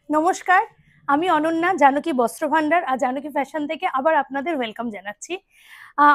নমস্কার, আমি অনন্যা, জানকী বস্ত্র ভান্ডার আর জানকী ফ্যাশন থেকে আবার আপনাদের ওয়েলকাম জানাচ্ছি।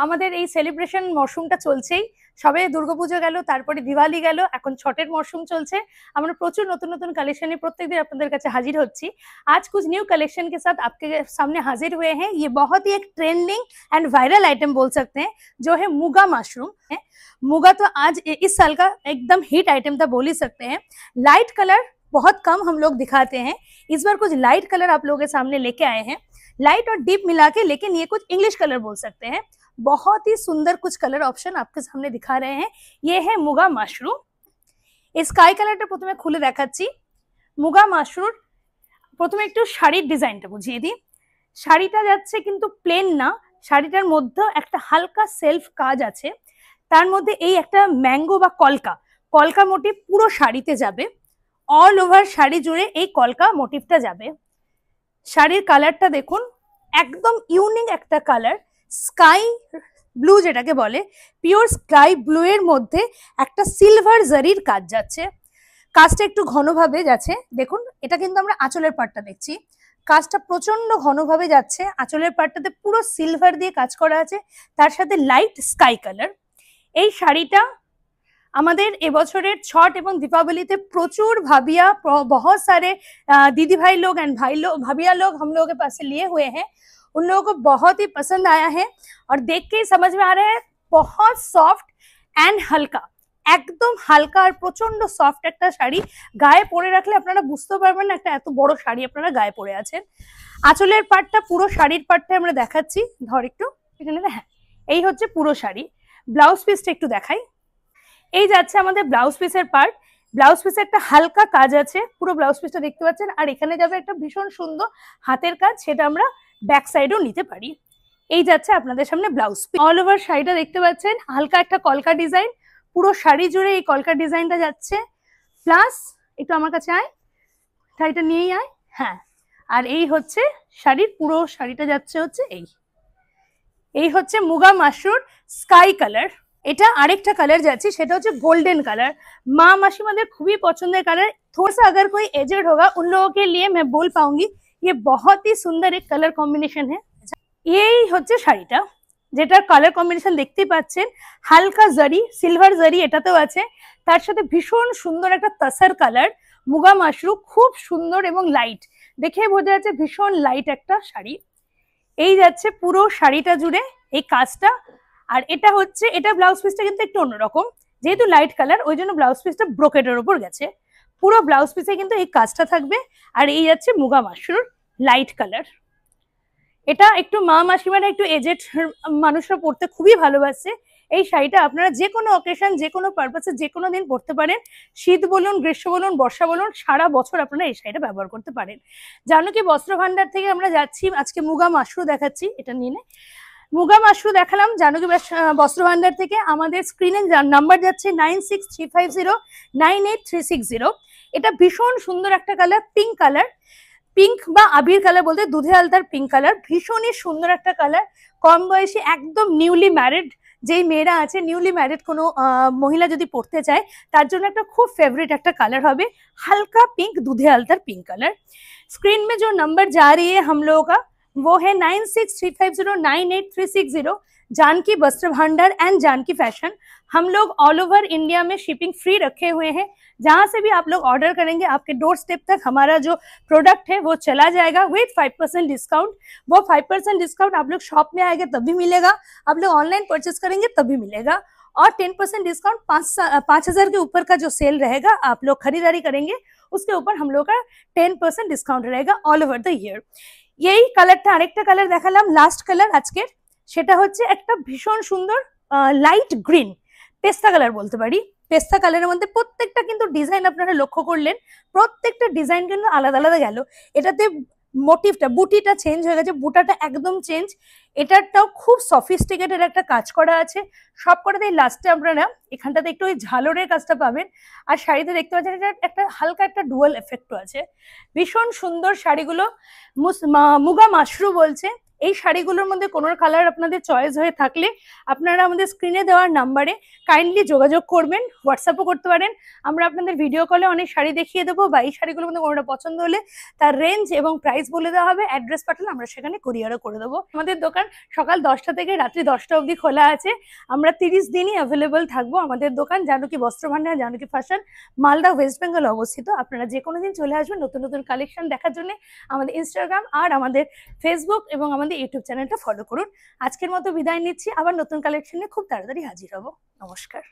আমাদের এই সেলিব্রেশন মরশুমটা চলছেই। সবে দুর্গাপুজো গেল, তারপরে দিওয়ালি গেল, এখন ছটের মরশুম চলছে। আমরা প্রচুর নতুন নতুন कलेक्शन प्रत्येक दिन আপনাদের কাছে हाजिर होচ্ছি। आज कुछ न्यू कलेक्शन के साथ आपके सामने हाजिर हुए हैं। ये बहुत ही एक ट्रेंडिंग एंड वायरल आइटम बोल सकते हैं, जो है मुगा मशरूम है। मुगा तो आज इस साल का एकदम हिट आइटम था बोल ही सकते हैं। लाइट कलर बहुत कम हम लोग दिखाते हैं, इस बार कुछ लाइट कलर आप लोगों के सामने लेके आए हैं, लाइट और डीप मिला के, लेकिन ये कुछ इंग्लिश कलर बोल सकते हैं। बहुत ही सुंदर कुछ कलर ऑप्शन आपके सामने दिखा रहे हैं। ये है मुगा मशरूम। स्काई कलरটা প্রথমে খুলে দেখাচ্ছি। মুগা মাশরুম প্রথমে একটু শাড়ির ডিজাইনটা বুঝিয়ে দিই। শাড়িটা যাচ্ছে কিন্তু প্লেন না, শাড়িটার মধ্যে একটা হালকা সেলফ কাজ আছে, তার মধ্যে এই একটা ম্যাঙ্গো বা কলকা কলকা মোটিভ পুরো শাড়িতে যাবে। অল ওভার শাড়ি জুড়ে এই কলকা মোটিভটা যাবে। শাড়ির কালারটা দেখুন, একদম ইউনিক একটা কালার, স্কাই ব্লু যেটাকে বলে, পিওর স্কাই ব্লু এর মধ্যে একটা সিলভার জারির কাজ যাচ্ছে। কাজটা একটু ঘনভাবে যাচ্ছে, দেখুন এটা কিন্তু আমরা আঁচলের পাটটা দেখছি, কাজটা প্রচন্ড ঘনভাবে যাচ্ছে। আঁচলের পাটটাতে পুরো সিলভার দিয়ে কাজ করা আছে, তার সাথে লাইট স্কাই কালার। এই শাড়িটা আমাদের এবছরের छठ एवं दीपावलीতে প্রচুর ভাবিয়া, बहुत सारे दीदी भाई लोग एंड भाई लोग भाभिया लोग हम लोगों के पास से लिए हुए हैं, उन लोगों को बहुत ही पसंद आया है और देख के ही समझ में आ रहा है बहुत सॉफ्ट एंड हल्का, একদম হালকা আর প্রচন্ড সফট একটা শাড়ি। গায়ে পরে রাখলে আপনারা বুঝতে পারবেন না একটা এত বড় শাড়ি আপনারা গায়ে পরে আছেন। আঁচলের পাটটা, পুরো শাড়ির পাটটা আমরা দেখাচ্ছি, ধর একটু এখানে। হ্যাঁ, এই হচ্ছে পুরো শাড়ি। ব্লাউজ পিসটা একটু দেখাই। এই যাচ্ছে আমাদের ব্লাউজ পিসের পার্ট। ব্লাউজ পিসে একটা হালকা কাজ আছে, পুরো ব্লাউজ পিসটা দেখতে পাচ্ছেন, আর এখানে যাবে একটা ভীষণ সুন্দর হাতের কাজ, সেটা আমরা ব্যাক সাইডেও নিতে পারি। এই যাচ্ছে আপনাদের সামনে ব্লাউজ পিস। অল ওভার শাড়িটা দেখতে পাচ্ছেন, হালকা একটা কলকা ডিজাইন, পুরো শাড়ি জুড়ে এই কলকা ডিজাইনটা যাচ্ছে। প্লাস একটু আমার কাছে আয়, শাড়িটা নিয়েই আয়। হ্যাঁ, আর এই হচ্ছে শাড়ির পুরো শাড়িটা যাচ্ছে হচ্ছে এই হচ্ছে মুগা মাশরুম স্কাই কালার। এটা আরেকটা কালার যাচ্ছে, সেটা হচ্ছে গোल्डन कलर। মা মাসিমাদের খুবই পছন্দের কালার। थोड़ा सा अगर कोई एजेड होगा उन लोगों के लिए मैं बोल पाऊंगी ये बहुत ही सुंदर एक कलर कॉम्बिनेशन है। এই হচ্ছে শাড়িটা, যেটার কালার কম্বিনেশন দেখতেই পাচ্ছেন, হালকা জারি, সিলভার জারি এটাতেও আছে, তার সাথে ভীষণ সুন্দর একটা তসর কালার। মুগা মাশরুম খুব সুন্দর এবং লাইট, দেখে বোঝা যাচ্ছে ভীষণ লাইট একটা শাড়ি। এই যাচ্ছে পুরো শাড়িটা জুড়ে এই কাজটা। আর এটা হচ্ছে, এটা ব্লাউজ পিসটা কিন্তু একটু অন্যরকম, যেহেতু লাইট কালার ওই জন্য ব্লাউজ পিসটা ব্রোকেটের উপর গেছে। পুরো ব্লাউজ পিসে কিন্তু এই কাজটা থাকবে। আর এই যাচ্ছে মুগা মাশরুম লাইট কালার। এটা একটু মা মাসিমারা, একটু এজেড মানুষরা পড়তে খুবই ভালোবাসে। এই শাড়িটা আপনারা যে কোনো অকেশন, যে কোনো পারপাসে, যে কোনো দিন পরতে পারেন। শীত বলুন, গ্রীষ্ম বলুন, বর্ষা বলুন, সারা বছর আপনারা এই শাড়িটা ব্যবহার করতে পারেন। জানকী বস্ত্র ভান্ডার থেকে আমরা যাচ্ছি, আজকে মুগা মাশরুম দেখাচ্ছি। এটা নিয়ে নে, মুগা মাশরুম দেখালাম জানকী বস্ত্র ভান্ডার থেকে। আমাদের স্ক্রিনে নাম্বার যাচ্ছে 9635098360। এটা ভীষণ সুন্দর একটা কালার, পিঙ্ক কালার, পিঙ্ক বা আবির কালার বলতে, দুধে আলতার পিঙ্ক কালার, ভীষণই সুন্দর একটা কালার। কম বয়সী একদম নিউলি ম্যারিড যেই মেয়েরা আছে, নিউলি ম্যারিড কোনো মহিলা যদি পড়তে চায়, তার জন্য একটা খুব फेवरेट একটা কালার হবে, হালকা পিঙ্ক, দুধে আলতার পিঙ্ক कलर। स्क्रीन में जो नंबर जा रही है हम लोगों का वो है 9635098360। जानकी वस्त्र भंडार एंड जानकी फैशन। हम लोग ऑल ओवर इंडिया में शिपिंग फ्री रखे हुए हैं, जहां से भी आप लोग ऑर्डर करेंगे आपके डोर स्टेप तक हमारा जो प्रोडक्ट है वो चला जाएगा विथ 5% डिस्काउंट। वो 5% डिस्काउंट आप लोग शॉप में आएंगे तभी मिलेगा, आप लोग ऑनलाइन परचेस करेंगे तभी मिलेगा। और 10% डिस्काउंट 5,000 के ऊपर का जो सेल रहेगा, आप लोग खरीदारी करेंगे उसके ऊपर हम लोग का 10% डिस्काउंट रहेगा ऑल ओवर द ईयर। यही কালারটা, আরেকটা কালার দেখালাম, লাস্ট কালার আজকের, সেটা হচ্ছে একটা ভীষণ সুন্দর লাইট গ্রিন, পেস্তা কালার বলতে পারি। পেস্তা কালারের মধ্যে প্রত্যেকটা কিন্তু ডিজাইন আপনারা লক্ষ্য করলেন, প্রত্যেকটা ডিজাইন কিন্তু আলাদা আলাদা গেল। এটাতে মোটিভটা, বুটিটা চেঞ্জ হয়ে গেছে, বুটাটা একদম চেঞ্জ। এটারটাও খুব সফিস্টিকেটেড একটা কাজ করা আছে। সব কটাতে লাস্টে আপনারা এখানটাতে একটু ওই ঝালরের কাজটা পাবেন। আর শাড়িতে দেখতে পাচ্ছেন এটা একটা হালকা একটা ডুয়াল এফেক্টও আছে। ভীষণ সুন্দর শাড়িগুলো। মুগা মাশরুম বলছে, এই শাড়িগুলোর মধ্যে কোনো কালার আপনাদের চয়েস হয়ে থাকলে আপনারা আমাদের স্ক্রিনে দেওয়ার নাম্বারে কাইন্ডলি যোগাযোগ করবেন, হোয়াটসঅ্যাপও করতে পারেন। আমরা আপনাদের ভিডিও কলে অনেক শাড়ি দেখিয়ে দেবো, বা এই শাড়িগুলোর মধ্যে কোনোটা পছন্দ হলে তার রেঞ্জ এবং প্রাইস বলে দেওয়া হবে, অ্যাড্রেস পাঠালে আমরা সেখানে কুরিয়ারও করে দেবো। আমাদের দোকান সকাল 10টা থেকে রাত্রি 10টা অবধি খোলা আছে। আমরা 30 দিনই অ্যাভেলেবল থাকবো। আমাদের দোকান জানকী বস্ত্র ভান্ডার, জানকী ফ্যাশন, মালদা, ওয়েস্ট বেঙ্গল অবস্থিত। আপনারা যে কোনো দিন চলে আসবেন নতুন নতুন কালেকশন দেখার জন্য। আমাদের ইনস্টাগ্রাম আর আমাদের ফেসবুক এবং আমাদের ইউটিউব চ্যানেলটা ফলো করুন। আজকের মতো বিদায় নিচ্ছি, আবার নতুন কালেকশন নিয়ে খুব তাড়াতাড়ি হাজির হব। নমস্কার।